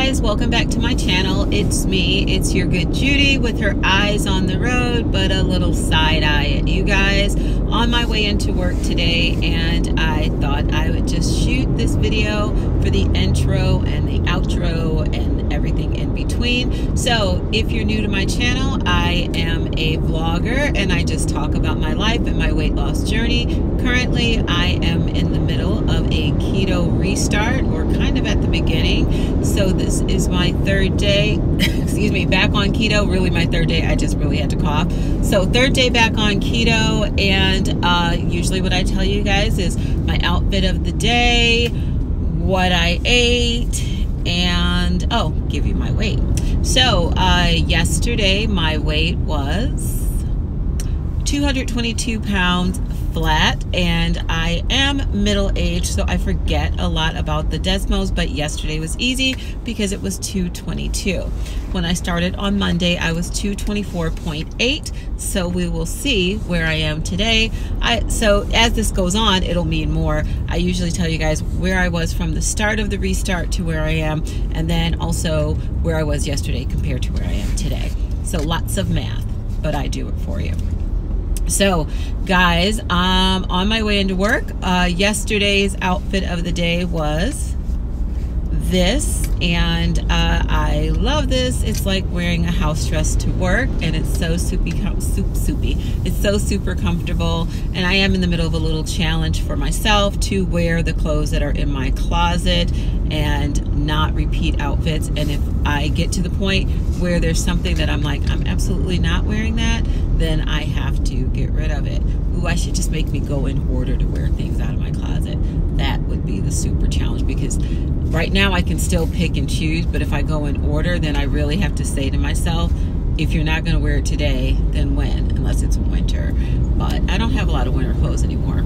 guys, welcome back to my channel. It's me, it's your good Judy with her eyes on the road but a little side eye at you guys on my way into work today, and I thought I would just shoot this video for the intro and the outro and everything in between. So if you're new to my channel, I am a vlogger and I just talk about my life and my weight loss journey. Currently I am in the middle of a keto restart, or kind of at the beginning. So this is my third day, excuse me, back on keto. Really my third day, I just really had to cough. So third day back on keto, and usually what I tell you guys is my outfit of the day, what I ate, and give you my weight. So yesterday my weight was 222 pounds flat, and I am middle-aged, so I forget a lot about the decimals, but yesterday was easy because it was 222. When I started on Monday, I was 224.8, so we will see where I am today. So as this goes on, it'll mean more. I usually tell you guys where I was from the start of the restart to where I am, and then also where I was yesterday compared to where I am today. So lots of math, but I do it for you. So guys, on my way into work, yesterday's outfit of the day was this, and I love this. It's like wearing a house dress to work, and it's so soupy. It's so super comfortable, and I am in the middle of a little challenge for myself to wear the clothes that are in my closet and not repeat outfits. And if I get to the point where there's something that I'm like, I'm absolutely not wearing that, then I have to get rid of it. Ooh, I should just make me go in order to wear things out of my closet. That would be the super challenge, because right now I can still pick and choose, but if I go in order, then I really have to say to myself, if you're not going to wear it today, then when? Unless it's winter. But I don't have a lot of winter clothes anymore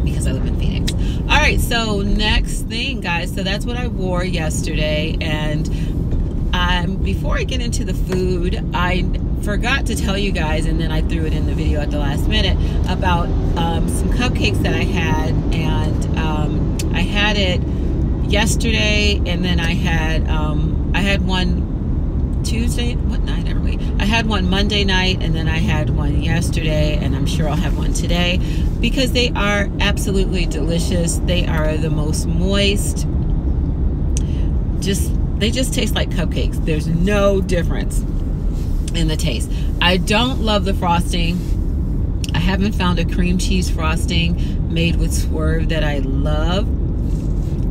because I live in Phoenix. All right, so next thing, guys, so that's what I wore yesterday. And before I get into the food, I forgot to tell you guys, and then I threw it in the video at the last minute, about some cupcakes that I had. And I had it yesterday, and then I had one Tuesday. What night are we? I had one Monday night, and then I had one yesterday, and I'm sure I'll have one today, because they are absolutely delicious. They are the most moist. They just taste like cupcakes. There's no difference in the taste. I don't love the frosting. I haven't found a cream cheese frosting made with Swerve that I love,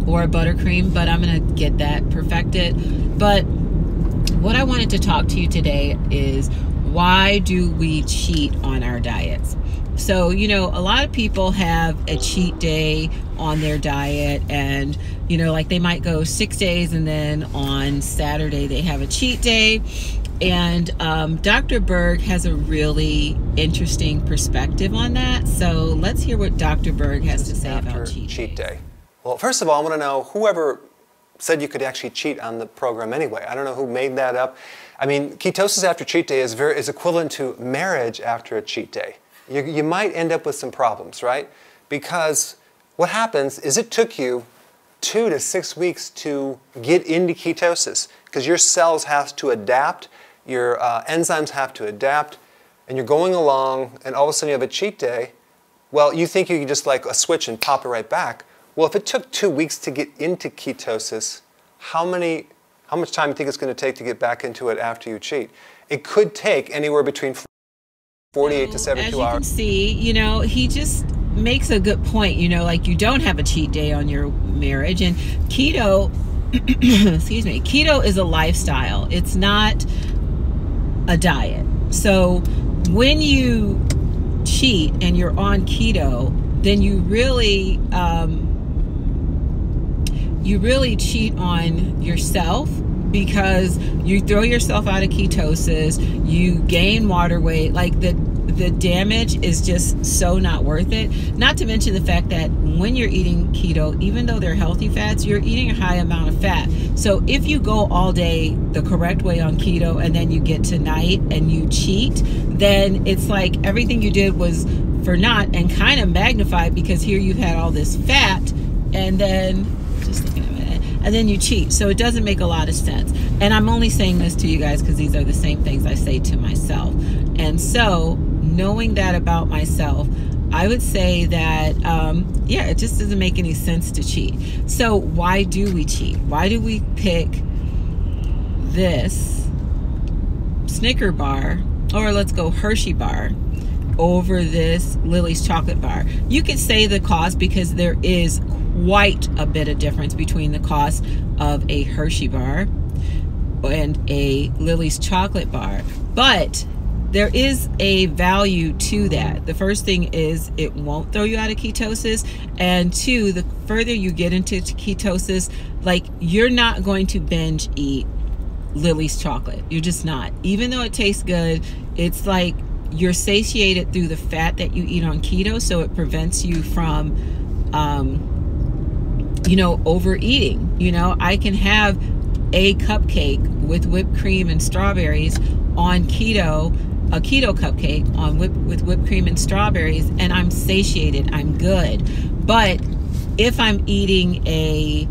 or a buttercream, but I'm gonna get that perfected. But what I wanted to talk to you today is, why do we cheat on our diets? So, you know, a lot of people have a cheat day on their diet, and, you know, like they might go 6 days and then on Saturday they have a cheat day. And Dr. Berg has a really interesting perspective on that. So let's hear what Dr. Berg has to say about cheat day. Well, first of all, I want to know whoever said you could actually cheat on the program anyway. I don't know who made that up. I mean, ketosis after cheat day is equivalent to marriage after a cheat day. You might end up with some problems, right? Because what happens is it took you 2 to 6 weeks to get into ketosis, because your cells have to adapt, your enzymes have to adapt, and you're going along, and all of a sudden you have a cheat day. Well, you think you can just like a switch and pop it right back. Well, if it took 2 weeks to get into ketosis, how much time do you think it's going to take to get back into it after you cheat? It could take anywhere between 48 to 72 hours. As you can see, you know, he just makes a good point. You know, like, you don't have a cheat day on your marriage, and keto, excuse me, keto is a lifestyle. It's not a diet. So when you cheat and you're on keto, then you really cheat on yourself, because you throw yourself out of ketosis, you gain water weight. Like, the damage is just so not worth it. Not to mention the fact that when you're eating keto, even though they're healthy fats, you're eating a high amount of fat. So if you go all day the correct way on keto, and then you get to night and you cheat, then it's like everything you did was for naught, and kind of magnified, because here you've had all this fat, and then just looking at it, and then you cheat. So it doesn't make a lot of sense. And I'm only saying this to you guys because these are the same things I say to myself. And so knowing that about myself, I would say that, yeah, it just doesn't make any sense to cheat. So why do we cheat? Why do we pick this Snicker bar, or let's go Hershey bar, over this Lily's chocolate bar? You could say the cost, because there is quite a bit of difference between the cost of a Hershey bar and a Lily's chocolate bar. But there is a value to that. The first thing is it won't throw you out of ketosis. And two, the further you get into ketosis, like, you're not going to binge eat Lily's chocolate. You're just not. Even though it tastes good, it's like you're satiated through the fat that you eat on keto. So it prevents you from, you know, overeating. You know, I can have a cupcake with whipped cream and strawberries on keto, a keto cupcake with whipped cream and strawberries, and I'm satiated, I'm good. But if I'm eating a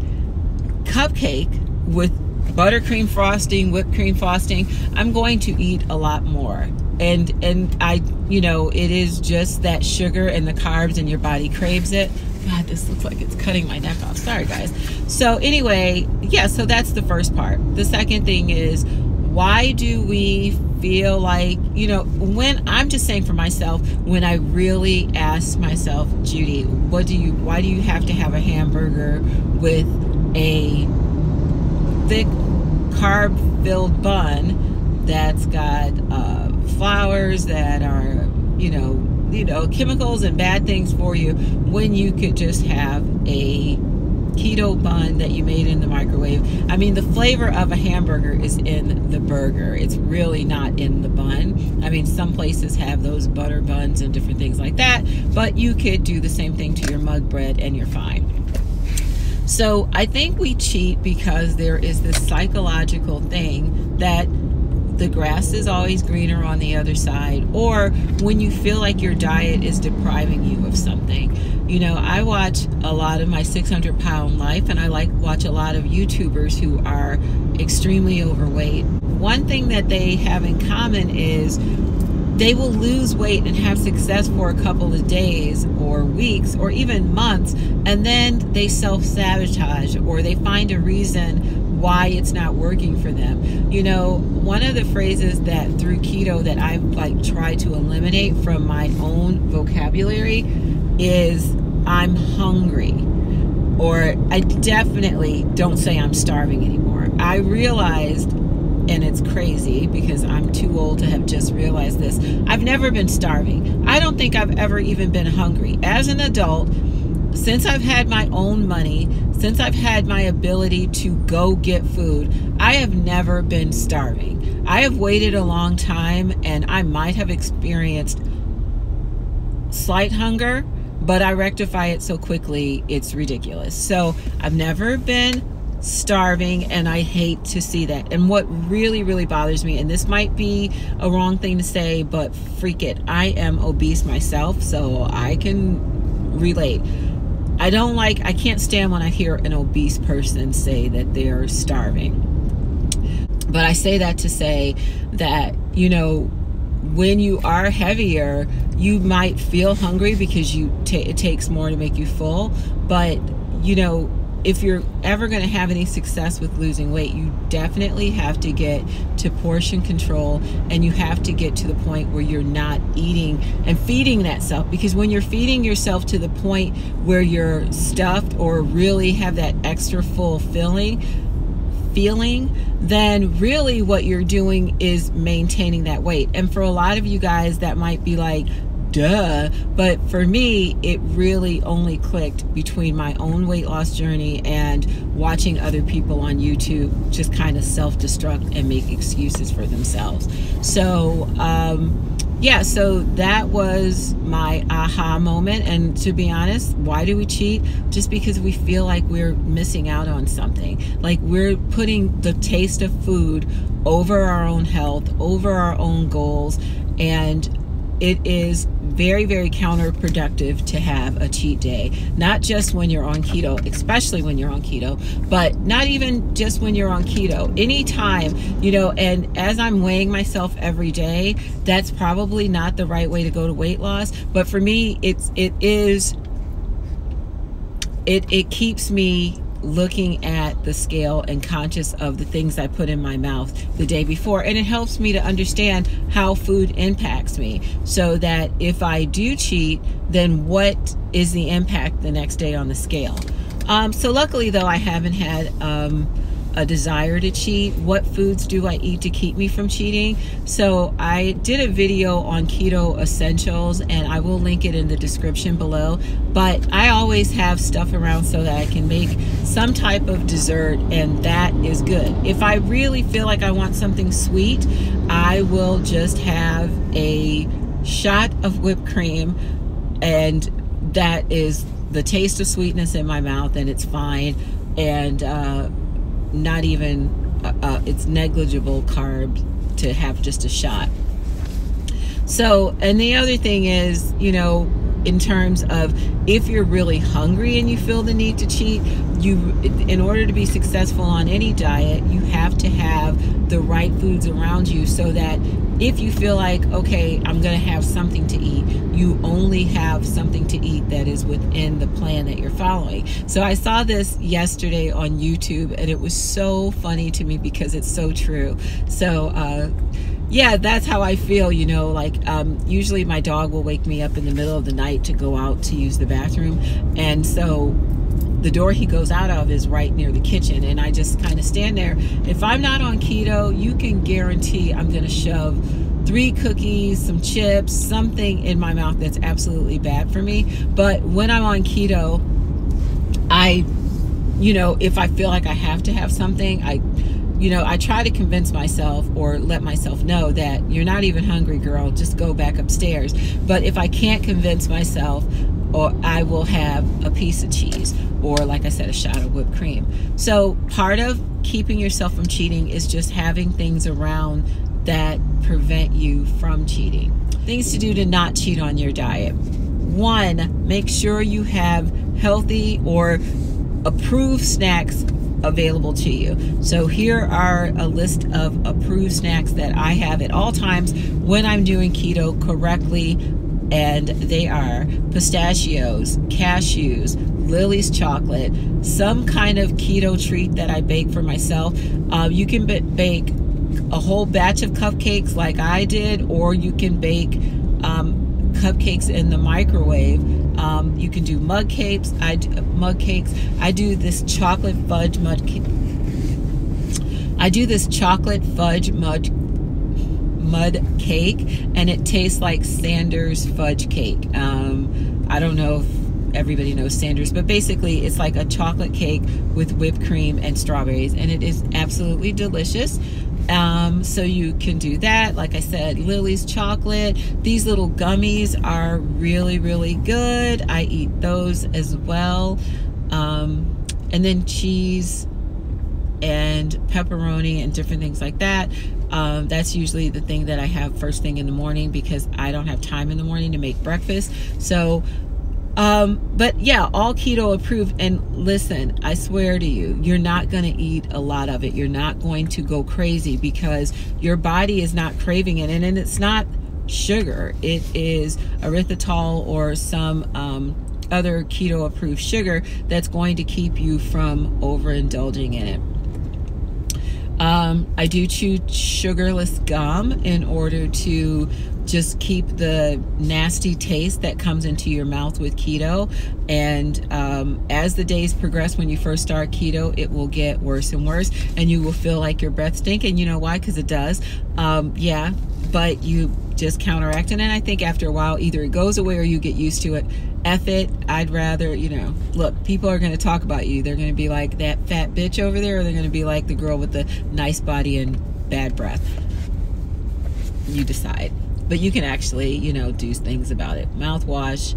cupcake with buttercream frosting, whipped cream frosting, I'm going to eat a lot more. And I, you know, it is just that sugar and the carbs, and your body craves it. God, this looks like it's cutting my neck off. Sorry, guys. So anyway, yeah, so that's the first part. The second thing is, why do we feel like, you know, when I'm just saying for myself, when I really ask myself, Judy, why do you have to have a hamburger with a thick carb-filled bun that's got flours that are, you know, chemicals and bad things for you, when you could just have a keto bun that you made in the microwave? I mean, the flavor of a hamburger is in the burger. It's really not in the bun. I mean, some places have those butter buns and different things like that, but you could do the same thing to your mug bread and you're fine. So I think we cheat because there is this psychological thing that the grass is always greener on the other side, or when you feel like your diet is depriving you of something. You know, I watch a lot of My 600 Pound Life, and I watch a lot of YouTubers who are extremely overweight. One thing that they have in common is they will lose weight and have success for a couple of days or weeks or even months, and then they self-sabotage, or they find a reason why it's not working for them. You know, one of the phrases that through keto that I've like tried to eliminate from my own vocabulary is I'm hungry, or I definitely don't say I'm starving anymore. I realized, and it's crazy because I'm too old to have just realized this, I've never been starving. I don't think I've ever even been hungry. As an adult, since I've had my own money, since I've had my ability to go get food, I have never been starving. I have waited a long time, and I might have experienced slight hunger, but I rectify it so quickly, it's ridiculous. So I've never been starving, and I hate to see that. And what really, really bothers me, and this might be a wrong thing to say, but freak it, I am obese myself, so I can relate. I can't stand when I hear an obese person say that they're starving. But I say that to say that, you know, when you are heavier, you might feel hungry because it takes more to make you full. But, you know, if you're ever going to have any success with losing weight, you definitely have to get to portion control, and you have to get to the point where you're not eating and feeding that self. Because when you're feeding yourself to the point where you're stuffed or really have that extra full feeling, then really what you're doing is maintaining that weight. And for a lot of you guys, that might be like, duh, but for me, it really only clicked between my own weight loss journey and watching other people on YouTube just kind of self-destruct and make excuses for themselves. So yeah, so that was my aha moment. And to be honest, why do we cheat? Just because we feel like we're missing out on something. Like we're putting the taste of food over our own health, over our own goals, and it is very, very counterproductive to have a cheat day. Not just when you're on keto, especially when you're on keto, but not even just when you're on keto. Anytime, you know, and as I'm weighing myself every day, that's probably not the right way to go to weight loss. But for me, it keeps me looking at the scale and conscious of the things I put in my mouth the day before, and it helps me to understand how food impacts me, so that if I do cheat, then what is the impact the next day on the scale. So luckily though, I haven't had a desire to cheat. What foods do I eat to keep me from cheating? So I did a video on keto essentials, and I will link it in the description below. But I always have stuff around so that I can make some type of dessert, and that is good. If I really feel like I want something sweet, I will just have a shot of whipped cream, and that is the taste of sweetness in my mouth, and it's fine. And not even it's negligible carb to have just a shot. So, and the other thing is, you know, in terms of if you're really hungry and you feel the need to cheat, in order to be successful on any diet, you have to have the right foods around you, so that if you feel like, okay, I'm going to have something to eat, you only have something to eat that is within the plan that you're following. So I saw this yesterday on YouTube, and it was so funny to me because it's so true. So yeah, that's how I feel, you know, like usually my dog will wake me up in the middle of the night to go out to use the bathroom, and so the door he goes out of is right near the kitchen, and I just kind of stand there. If I'm not on keto, you can guarantee I'm going to shove 3 cookies, some chips, something in my mouth that's absolutely bad for me. But when I'm on keto, you know, if I feel like I have to have something, I try to convince myself or let myself know that you're not even hungry, girl, just go back upstairs. But if I can't convince myself, or I will have a piece of cheese, or like I said, a shot of whipped cream. So part of keeping yourself from cheating is just having things around that prevent you from cheating. Things to do to not cheat on your diet. 1, make sure you have healthy or approved snacks available to you. So here are a list of approved snacks that I have at all times when I'm doing keto correctly, and they are pistachios, cashews, Lily's chocolate, some kind of keto treat that I bake for myself. You can bake a whole batch of cupcakes like I did, or you can bake cupcakes in the microwave. You can do mug cakes. I do this chocolate fudge mud cake. Mud cake, and it tastes like Sanders fudge cake. I don't know if everybody knows Sanders, but basically it's like a chocolate cake with whipped cream and strawberries, and it is absolutely delicious. So you can do that. Like I said, Lily's chocolate, these little gummies are really, really good. I eat those as well. And then cheese and pepperoni and different things like that. That's usually the thing that I have first thing in the morning, because I don't have time in the morning to make breakfast. So but yeah, all keto approved. And listen, I swear to you, you're not going to eat a lot of it. You're not going to go crazy, because your body is not craving it. And it's not sugar. It is erythritol or some other keto approved sugar that's going to keep you from overindulging in it. I do chew sugarless gum in order to just keep the nasty taste that comes into your mouth with keto. And as the days progress, when you first start keto, it will get worse and worse, and you will feel like your breath stink. And you know why? Because it does. Yeah, but you just counteract it. And I think after a while, either it goes away or you get used to it. F it. I'd rather, look, people are going to talk about you. They're going to be like that fat bitch over there, or they're going to be like the girl with the nice body and bad breath. You decide. But you can actually, do things about it. Mouthwash.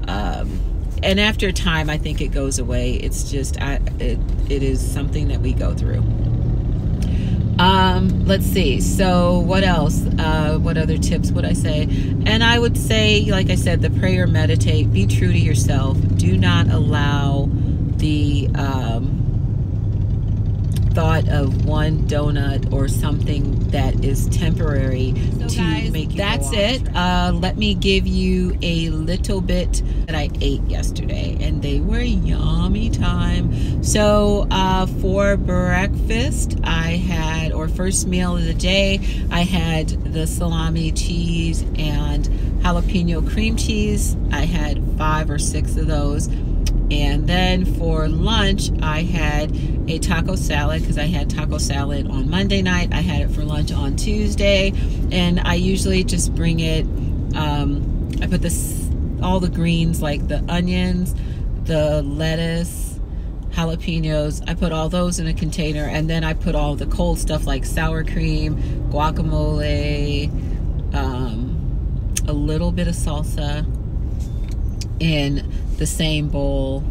And after time, I think it goes away. It's just, it is something that we go through. let's see. So what else? What other tips would I say? And I would say, like I said, the pray or meditate. Be true to yourself. Do not allow the thought of one donut or something that is temporary to make you that's it. Let me give you a little bit that I ate yesterday, and they were yummy time. So for breakfast, I had, or first meal of the day, I had the salami, cheese, and jalapeno cream cheese. I had 5 or 6 of those. And then for lunch, I had a taco salad, because I had taco salad on Monday night. I had it for lunch on Tuesday, and I usually just bring it, I put all the greens, like the onions, the lettuce, jalapenos, I put all those in a container, and then I put all the cold stuff like sour cream, guacamole, a little bit of salsa in the same bowl.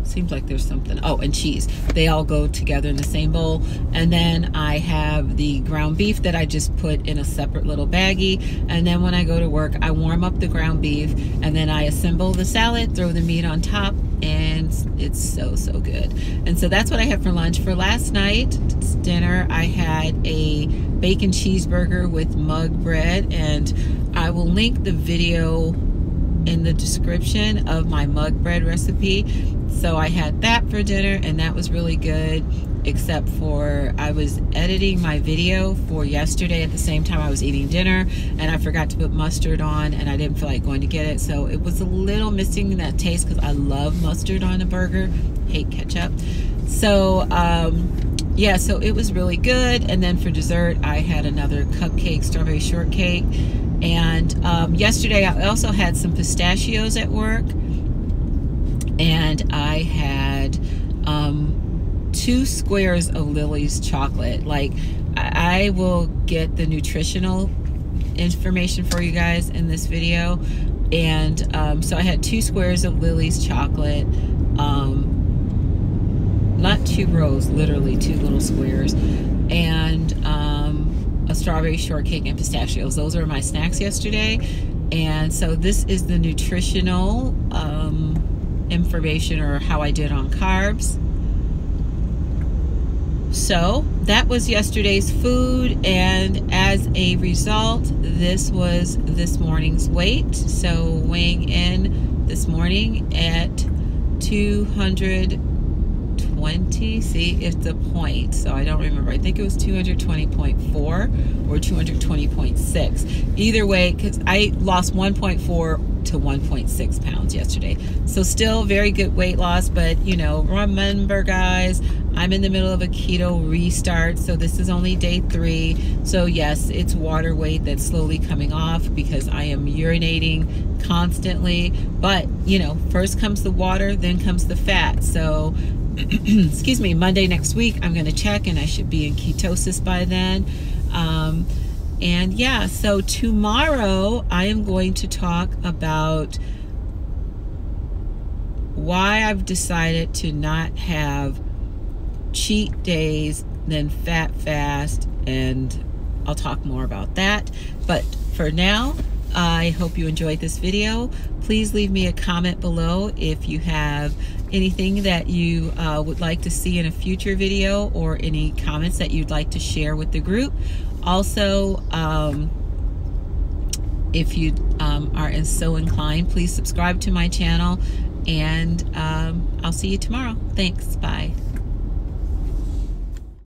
Seems like there's something. Oh, and cheese. They all go together in the same bowl. And then I have the ground beef that I just put in a separate little baggie. And then when I go to work, I warm up the ground beef, and then I assemble the salad, throw the meat on top, and it's so good. And so that's what I had for lunch. For last night's dinner, I had a bacon cheeseburger with mug bread, and I will link the video in the description of my mug bread recipe. So I had that for dinner, and that was really good, except for I was editing my video for yesterday at the same time I was eating dinner, and I forgot to put mustard on, and I didn't feel like going to get it, so it was a little missing that taste, because I love mustard on a burger, hate ketchup. So yeah, so it was really good. And then for dessert, I had another cupcake, strawberry shortcake. And yesterday I also had some pistachios at work, and I had 2 squares of Lily's chocolate. Like, I will get the nutritional information for you guys in this video. And so I had 2 squares of Lily's chocolate, not 2 rows, literally 2 little squares, and a strawberry shortcake and pistachios. Those are my snacks yesterday. And so this is the nutritional information, or how I did on carbs. So that was yesterday's food, and as a result, this was this morning's weight. So weighing in this morning at 220, see, it's a point, so I don't remember. I think it was 220.4 or 220.6. Either way, because I lost 1.4 to 1.6 pounds yesterday. So still very good weight loss, but you know, remember guys, I'm in the middle of a keto restart, so this is only day 3. So yes, it's water weight that's slowly coming off because I am urinating constantly. But you know, first comes the water, then comes the fat. So excuse me, Monday next week I'm going to check, and I should be in ketosis by then. And yeah, so tomorrow I am going to talk about why I've decided to not have cheat days, then fat fast, and I'll talk more about that. But for now, I hope you enjoyed this video. Please leave me a comment below if you have anything that you would like to see in a future video, or any comments that you'd like to share with the group. Also, if you are so inclined, please subscribe to my channel, and I'll see you tomorrow. Thanks. Bye.